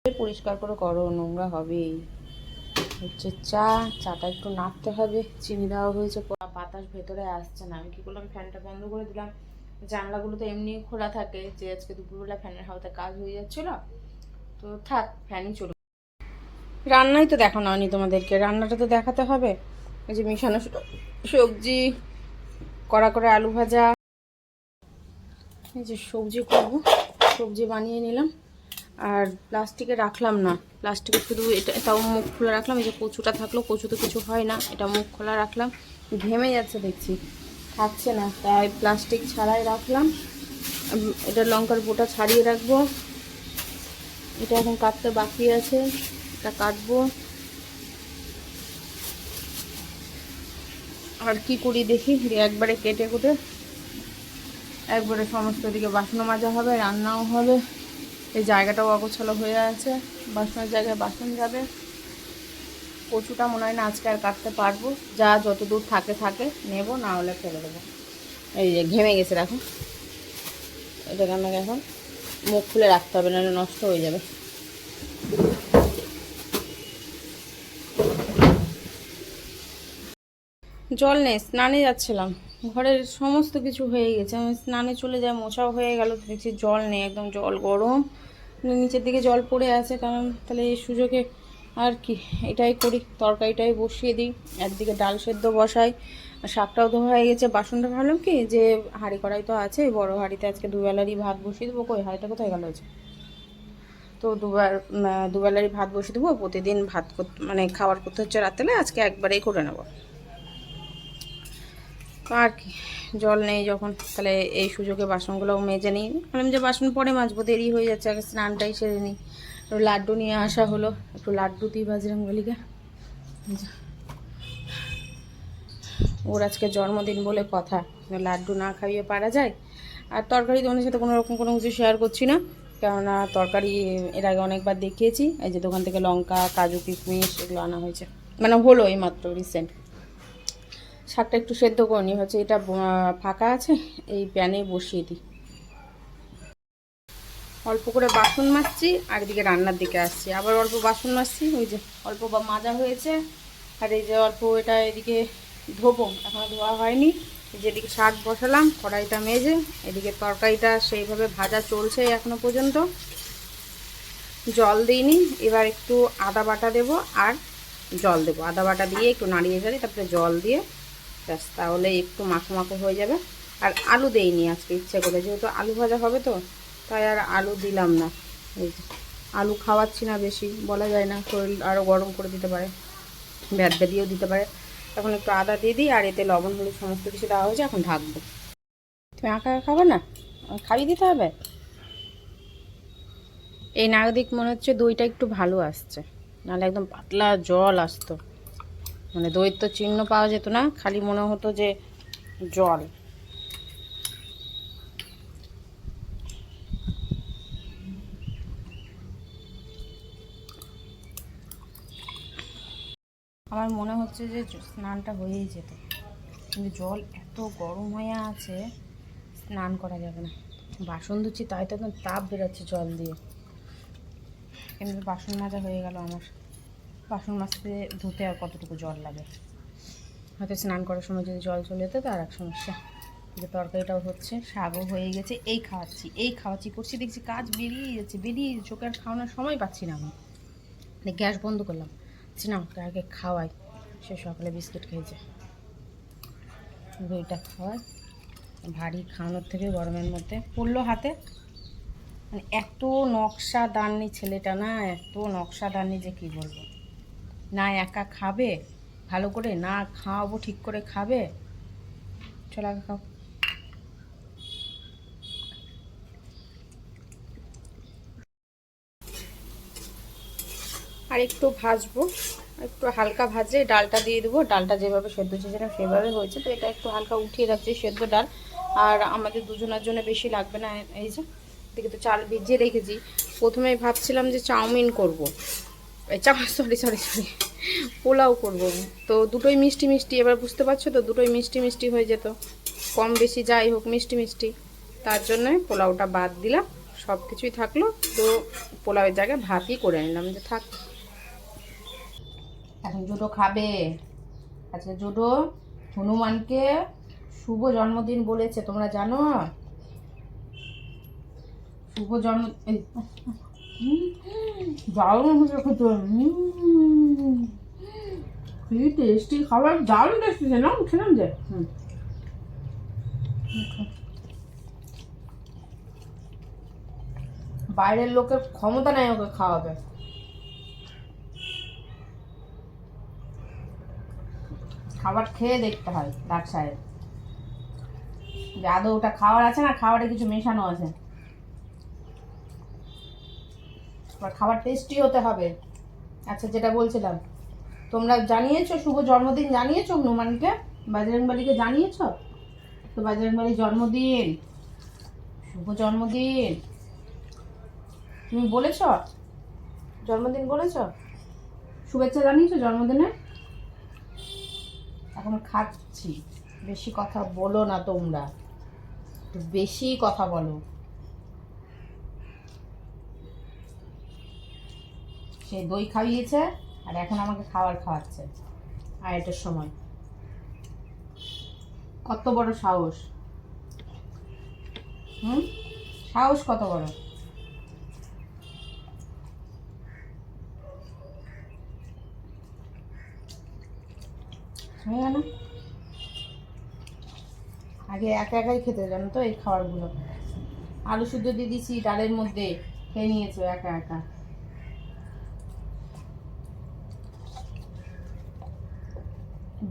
পরিষ্কার করে করো, নোংরা হবেই। হচ্ছে চাটা একটু নাড়তে হবে, চিনি দেওয়া হয়েছে, বাতাস ভেতরে আসছে না। আমি কি করলাম, ফ্যানটা বন্ধ করে দিলাম। জানলাগুলো তো এমনি খোলা থাকে, যে আজকে দুপুরবেলা ফ্যানের হাওয়াতে কাজ হয়ে যাচ্ছিল, তো থাক ফ্যানই চলে। রান্নাই তো দেখানো হয়নি তোমাদেরকে, রান্নাটা তো দেখাতে হবে। এই যে মিশানো সবজি, কড়া করে আলু ভাজা, এই যে সবজি করবো, সবজি বানিয়ে নিলাম। আর প্লাস্টিকে রাখলাম না, প্লাস্টিকে শুধু এটা, এটাও মুখ খোলা রাখলাম। এই যে কচুটা থাকলো, কচু তো কিছু হয় না, এটা মুখ খোলা রাখলাম। ঘেমে যাচ্ছে দেখছি, থাকছে না, তাই প্লাস্টিক ছাড়াই রাখলাম। এটা লঙ্কার বোটা ছাড়িয়ে রাখবো। এটা এখন কাটতে বাকি আছে, এটা কাটবো। আর কি করি দেখি, একবারে কেটে কুটে একবারে সমস্ত দিকে বাসনও মাজা হবে, রান্নাও হবে। এই জায়গাটাও অগোছালো হয়ে আছে, বাসনের জায়গায় বাসন যাবে। কচুটা মনে হয় না আজকে আর কাটতে পারবো, যা যত দূর থাকে থাকে নেব, না হলে ফেলে দেবো। এই যে ঘেমে গেছে, দেখো এটাকে আমাকে এখন মুখ খুলে রাখতে হবে, নাহলে নষ্ট হয়ে যাবে। জল নেই, স্নানে যাচ্ছিলাম, ঘরের সমস্ত কিছু হয়ে গেছে, আমি স্নানে চলে যাই, মোছাও হয়ে গেল, দেখছি জল নেই, একদম জল গরম, নিচের দিকে জল পড়ে আছে। কারণ তাহলে এই সুযোগে আর কি, এটাই করি, তরকারিটাই বসিয়ে দিই, একদিকে ডাল সেদ্ধ বসাই, শাকটাও ধোয়া হয়ে গেছে। বাসনটা ভাবলাম কি যে হাঁড়ি কড়াই তো আছে, বড় হাঁড়িতে আজকে দুবেলারই ভাত বসিয়ে দেবো। কই হাঁড়িটা কোথায় গেল? আছে তো দুবেলারই ভাত বসিয়ে দেবো। প্রতিদিন ভাত মানে খাবার করতে হচ্ছে রাত্রে, আজকে একবারেই করে নেবো। আর কি, জল নেই যখন, তাহলে এই সুযোগে বাসনগুলোও মেজে নিই। বললাম যে বাসন পরে মাজবো, দেরি হয়ে যাচ্ছে, আগে স্নানটাই সেরে নিই। একটু লাড্ডু নিয়ে আসা হলো, একটু লাড্ডু দিই বজরংবলীকে। ওর আজকে জন্মদিন বলে কথা, লাড্ডু না খাইয়ে পারা যায়। আর তরকারি তোমাদের সাথে কোনো রকম কোনো কিছু শেয়ার করছি না, কেননা তরকারি এর আগে অনেকবার দেখিয়েছি। এই যে দোকান থেকে লঙ্কা, কাজু, কিশমিশ এগুলো আনা হয়েছে, মানে হলো এই মাত্র রিসেন্ট। শাকটা একটু সেদ্ধ করে নিই, হচ্ছে এটা ফাঁকা আছে, এই প্যানে বসিয়ে দিই। অল্প করে বাসন মাজছি, আর এদিকে রান্নার দিকে আসছি, আবার অল্প বাসন মাজছি। ওই যে অল্প মাজা হয়েছে, আর এই যে অল্প এটা এদিকে ধোবো, এখনও ধোয়া হয়নি। যেদিকে শাক বসালাম, কড়াইটা মেজে, এদিকে তরকারিটা সেইভাবে ভাজা চলছে এখনো পর্যন্ত, জল দিইনি। এবার একটু আদা বাটা দেবো আর জল দেবো, আদা বাটা দিয়ে একটু নাড়িয়ে যাই, তারপরে জল দিয়ে ব্যাস, তাহলে একটু মাখো মাখো হয়ে যাবে। আর আলু দেইনি আজকে ইচ্ছে করে, যেহেতু আলু ভাজা হবে তো, তাই আর আলু দিলাম না। এই যে আলু খাওয়াচ্ছি না বেশি, বলা যায় না, শরীর আরও গরম করে দিতে পারে, ব্যাদিও দিতে পারে। এখন একটু আদা দিয়ে দিই, আর এতে লবণ হলুদ সমস্ত কিছু দেওয়া হয়েছে, এখন ঢাকবো। তুমি একা খাবে না, খাইয়ে দিতে হবে। এই নাগদিক মনে হচ্ছে দইটা একটু ভালো আসছে, নাহলে একদম পাতলা জল আসতো, মানে দইয়ের তো চিহ্ন পাওয়া যেত না, খালি মনে হতো যে জল। আমার মনে হচ্ছে যে স্নানটা হয়েই যেত, কিন্তু জল এত গরম হয়ে আছে, স্নান করা যাবে না। বাসন ধুচ্ছি, তাই তো একদম তাপ বেরোচ্ছে জল দিয়ে। কিন্তু বাসন মাজা হয়ে গেল আমার, বাসন মাজতে ধুতে আর কতটুকু জল লাগে। হয়তো স্নান করার সময় যদি জল চলে যেত, তার এক সমস্যা। যে তরকারিটাও হচ্ছে, শাকও হয়ে গেছে, এই খাওয়াচ্ছি করছি, দেখছি কাজ বেরিয়ে যাচ্ছে, চোখে আর খাওয়ানোর সময় পাচ্ছি না আমি। মানে গ্যাস বন্ধ করলাম, না আগে খাওয়াই। সে সকালে বিস্কিট খেয়েছে, দইটা খাওয়াই, ভারী খাওয়ানোর থেকে গরমের মধ্যে পড়লো হাতে। মানে এত নকশা দাননি ছেলেটা, না এত নকশা দাননি যে কি বলবো। না একা খাবে ভালো করে, না খাওয়াবো ঠিক করে খাবে। চলো আগে খাও। আর একটু ভাজবো, একটু হালকা ভাজে ডালটা দিয়ে দেবো। ডালটা যেভাবে সেদ্ধ চেয়েছিলাম সেভাবে হয়েছে, তো এটা একটু হালকা উঠিয়ে রাখছি সেদ্ধ ডাল। আর আমাদের দুজনের জন্য বেশি লাগবে না। এই যে এদিকে তো চাল ভিজিয়ে রেখেছি। প্রথমে ভাবছিলাম যে চাউমিন করবো, সরি পোলাও করব, তো দুটোই মিষ্টি মিষ্টি, এবার বুঝতে পারছো তো, দুটোই মিষ্টি মিষ্টি হয়ে যেত, কম বেশি যাই হোক মিষ্টি মিষ্টি, তার জন্য পোলাওটা বাদ দিলাম। সব কিছুই থাকলো, তো পোলাওয়ের জায়গায় ভাতই করে নিলাম যে থাক। এখন জুডো খাবে। আজকে জুডো হনুমানকে শুভ জন্মদিন বলেছে, তোমরা জানো? শুভ জন্ম দারুণ হয়েছে খেতে, কি টেস্টি খাবার, দারুণ টেস্টি ছিল না, খেলাম যে। বাইরের লোকের ক্ষমতা নেই ওকে খাওয়াবে। খাবার খেয়ে দেখতে হয় ডাক সাহেব, যে আদৌ ওটা খাওয়ার আছে না খাবারে কিছু মেশানো আছে। খাবার টেস্টি হতে হবে। আচ্ছা, যেটা বলছিলাম, তোমরা জানিয়েছো শুভ জন্মদিন, জানিয়েছো হনুমানকে, বাজরংবলীকে জানিয়েছো তো? বাজরংবলী জন্মদিন, শুভ জন্মদিন তুমি বলেছ? জন্মদিন বলেছ? শুভেচ্ছা জানিয়েছো জন্মদিনে? এখন খাচ্ছি, বেশি কথা বলো না তোমরা, একটু বেশি কথা বলো। সে দই খাইয়েছে আর এখন আমাকে খাবার খাওয়াচ্ছে আড়াইটার সময়। কত বড় সাহস! সাহস কত বড়! হয়ে গেল। আগে একা একাই খেতে, জানো তো এই খাবারগুলো। আলু সিদ্ধ দিয়ে দিয়েছি ডালের মধ্যে, খেয়ে নিয়েছে একা একা।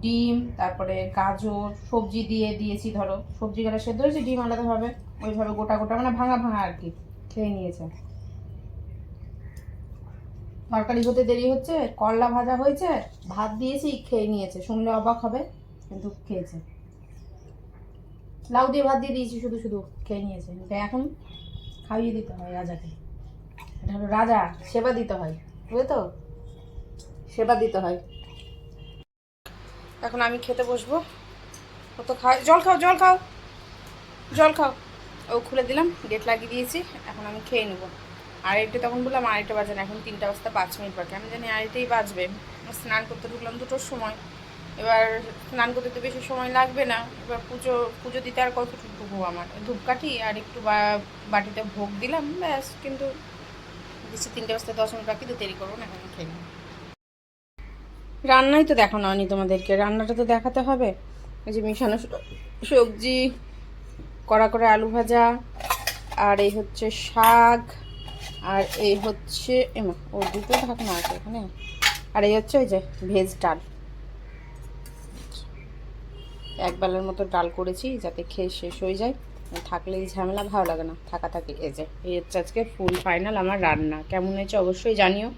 ডিম, তারপরে গাজর, সবজি দিয়ে দিয়েছি, ধরো সবজি কটা সেদ্ধ হয়েছে, ডিম আলাদাভাবে ওইভাবে গোটা গোটা, মানে ভাঙা ভাঙা আর কি, খেয়ে নিয়েছে। তরকারি হতে দেরি হচ্ছে, করলা ভাজা হয়েছে, ভাত দিয়েছি, খেয়ে নিয়েছে। শুনলে অবাক হবে, কিন্তু খেয়েছে। লাউ দিয়ে ভাত দিয়ে দিয়েছি, শুধু শুধু খেয়ে নিয়েছে। এখন খাইয়ে দিতে হয় রাজাকে, এটা হলো রাজা, সেবা দিতে হয়, বুঝলে তো? সেবা দিতে হয়। এখন আমি খেতে বসবো। ও তো খাও, জল খাও, জল খাও, জল খাও। ও খুলে দিলাম, গেট লাগিয়ে দিয়েছি, এখন আমি খেয়ে নেবো। আড়াইটে, তখন বললাম আড়াইটে বাজে না, এখন 3টা বাজতে 5 মিনিট বাকি। আমি জানি আড়াইটেই বাজবে। স্নান করতে ঢুকলাম 2টোর সময়, এবার স্নান করতে তো বেশি সময় লাগবে না। এবার পুজো পুজো দিতে আর কতটুকু, আমার ধূপকাঠি আর একটু বাটিতে ভোগ দিলাম, ব্যাস। কিন্তু দিচ্ছি 3টে বাজতে 10 মিনিট বাকি, তো দেরি করবো না, এখন খেয়ে নিই। রান্নাই তো দেখানো হয়নি তোমাদেরকে, রান্নাটা তো দেখাতে হবে। এই যে মিশানো সবজি, কড়া করে আলু ভাজা, আর এই হচ্ছে শাক, আর এই হচ্ছে ও দুটো ঢাকনা আছে এখানে, আর এই হচ্ছে ওই যে ভেজ ডাল। একবেলার মতো ডাল করেছি যাতে খেয়ে শেষ হয়ে যায়, থাকলে এই ঝামেলা ভালো লাগে না, থাকা থাকে। এই হচ্ছে আজকে ফুল ফাইনাল আমার রান্না। কেমন হয়েছে অবশ্যই জানিও।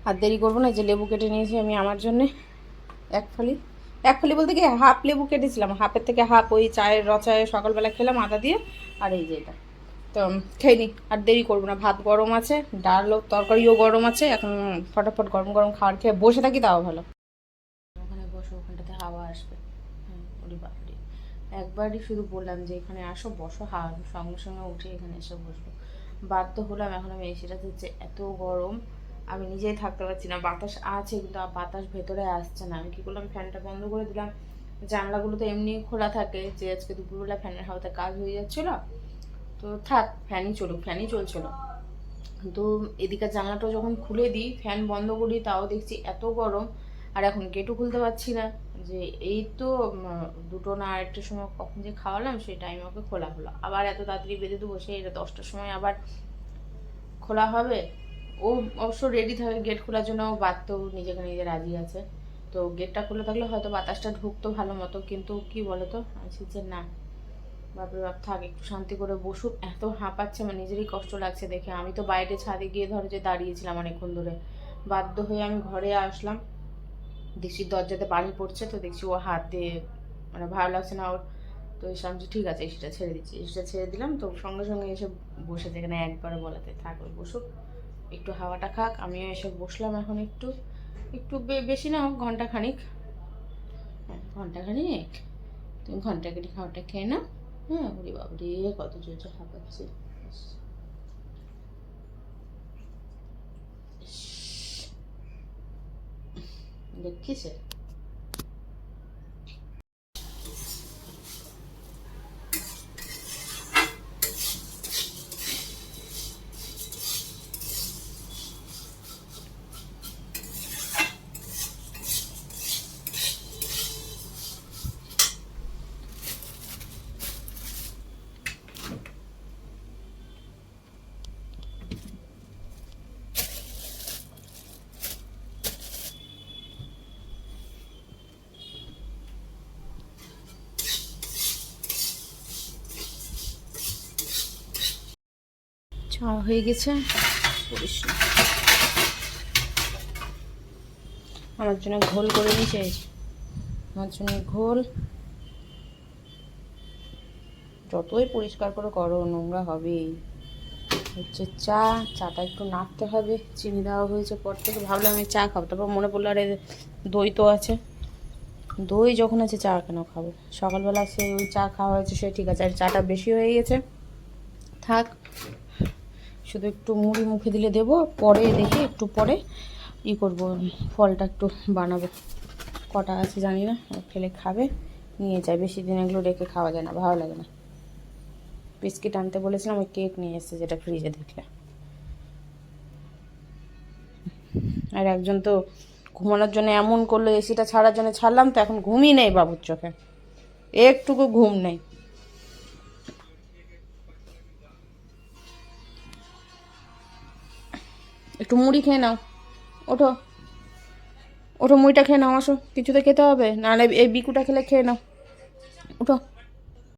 আর দেরি করবো না, যে লেবু কেটে নিয়েছি আমি আমার জন্যে, এক ফালি বলতে কি হাফ লেবু কেটেছিলাম, হাফের থেকে হাফ ওই চায়ের রচায় সকালবেলা খেলাম আদা দিয়ে। আর এই যে এটা, তো খেয়ে নিই, আর দেরি করবো না। ভাত গরম আছে, ডাল ও তরকারিও গরম আছে, এখন ফটাফট গরম গরম খাবার খেয়ে বসে থাকি, তাও ভালো। ওখানে বসো, ওখানটাতে হাওয়া আসবে। ওরে বাপরে, একবারই শুধু বললাম যে এখানে আসো বসো, হাওয়া, সঙ্গে সঙ্গে উঠে এখানে এসে বসবো। বাধ্য হলাম, এখন আমি এসিটা দিচ্ছে, এত গরম আমি নিজেই থাকতে পারছি না। বাতাস আছে কিন্তু বাতাস ভেতরে আসছে না। আমি কি করলাম, ফ্যানটা বন্ধ করে দিলাম। জানলাগুলো তো এমনি খোলা থাকে, যে আজকে দুপুরবেলা ফ্যানের হাওয়াতে কাজ হয়ে যাচ্ছিল, তো থাক ফ্যানই চলুক, ফ্যানই চলছিল। তো এদিকে জানলাটাও যখন খুলে দিই, ফ্যান বন্ধ করি, তাও দেখছি এত গরম। আর এখন গেটও খুলতে পারছি না, যে এই তো 2টো না 1টার সময় কখন যে খাওয়ালাম, সেই টাইমে ওকে খোলা হলো। আবার এত তাড়াতাড়ি বেঁধে দেবো, সেই 10টার সময় আবার খোলা হবে। ও অবশ্য রেডি থাকে গেট খোলার জন্য, ও বাড়তেও নিজেকে নিজে রাজি আছে। তো গেটটা খুলে থাকলে হয়তো বাতাসটা ঢুকতো ভালো মতো, কিন্তু কি বলতো, আছি যে না, বাপরে বাপ, থাক একটু শান্তি করে বসুক। এত হাঁপাচ্ছে, আমার নিজেরই কষ্ট লাগছে দেখে। আমি তো বাইরে ছাদে গিয়ে ধরো যে দাঁড়িয়েছিলাম অনেকক্ষণ ধরে, বাধ্য হয়ে আমি ঘরে আসলাম, দেখছি দরজাতে পানি পড়ছে, তো দেখছি ও হাত দিয়ে, মানে ভালো লাগছে না ওর। তো এসে আমি ঠিক আছে এসিটা ছেড়ে দিচ্ছি, এসিটা ছেড়ে দিলাম, তো সঙ্গে সঙ্গে এসে বসে, যেখানে একবার বলাতে থাক ওই বসুক, একটু হাওয়াটা খাক। আমিও এসে বসলাম এখন, একটু একটু বেশি না হোক, ঘন্টাখানিক, হ্যাঁ ঘন্টাখানিক। তুমি ঘন্টাখানিক খাওয়াটা খেয়ে নাও। হ্যাঁ, ওরে বাবরে কত জোর হাঁপাচ্ছে। দেখিছে চা হয়ে গেছে। করিস না, আমার জন্য ঘোল করে নিয়েছে, আমার জন্য ঘোল। যতই পরিষ্কার করে করো নোংরা হবেই। হচ্ছে চাটা একটু নাড়তে হবে, চিনি দেওয়া হয়েছে পর থেকে। ভাবলাম আমি চা খাবো, তারপর মনে পড়লো আরে দই তো আছে, দই যখন আছে চা কেন খাবো। সকালবেলা সে ওই চা খাওয়া হয়েছে, সে ঠিক আছে, আর চাটা বেশি হয়ে গেছে থাক, শুধু একটু মুড়ি মুখে দিলে দেবো, পরে দেখি একটু পরে করবো, ফলটা একটু বানাবো। কটা আছে জানি না, খেলে খাবে, নিয়ে যায়। বেশি দিন এগুলো রেখে খাওয়া যায় না, ভালো লাগে না। বিস্কিট আনতে বলেছিলাম, ওই কেক নিয়ে এসেছে, যেটা ফ্রিজে দেখলে। আর একজন তো ঘুমানোর জন্য এমন করলো, এসিটা ছাড়ার জন্য ছাড়লাম তো, এখন ঘুমই নেই বাবুর চোখে, একটুকু ঘুম নেই। একটু মুড়ি খেয়ে নাও, ওঠো ওঠো, মুড়িটা খেয়ে নাও, আসো, কিছুতে খেতে হবে, নাহলে এই বিকুটা খেলে খেয়ে নাও।